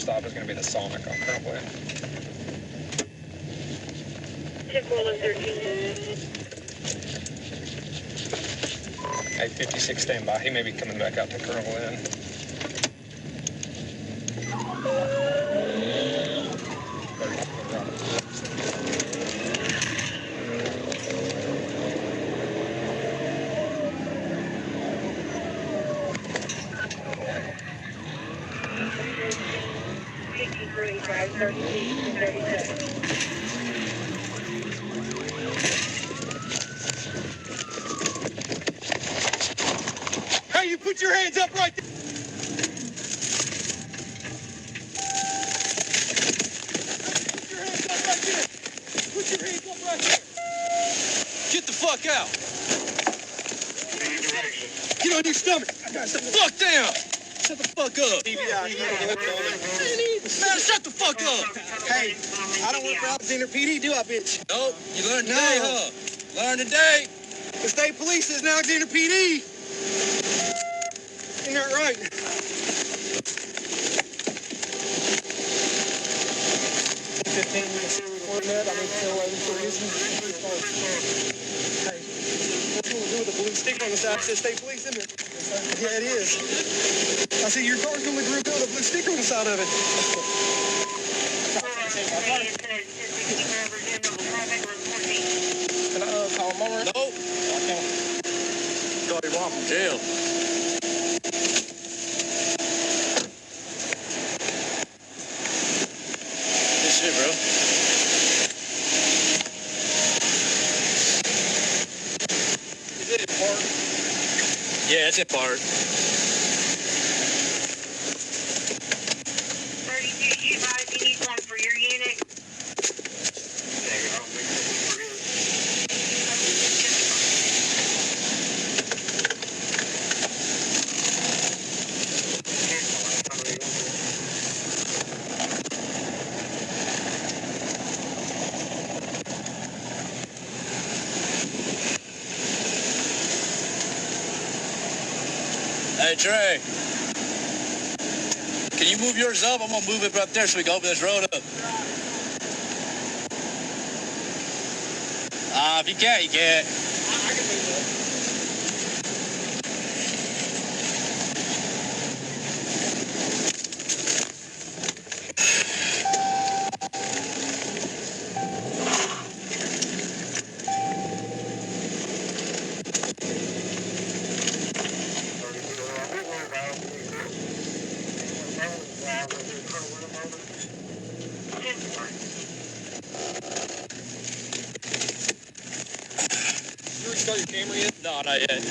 stop is going to be the Sonic on Currentway. 856 standby. He may be coming back out to Currentway. Hey, you put your hands up right there. Put your hands up right there. Get the fuck out. Get on your stomach. Sit the fuck down. Shut the fuck up. TVI. Man, shut the fuck up. Hey, I don't work for Alexander PD, do I, bitch? Nope. You learned today, huh? Learned today. The state police is now Alexander PD. Ain't that right? Hey, what's going to do with the blue sticker on the side? It says state police, isn't it? Yeah, it is. I see your car's going to look real good with a blue sticker on the side of it. Can I call him over? Nope. I can't. Got him off from jail. Good shit, bro. Is it in park? Yeah, it's in part. 32 G5, you need one for your unit. Hey, Trey. Can you move yours up? I'm going to move it up there so we can open this road up. If you can't, you can't. I can move it. You restart your camera yet? No, not yet.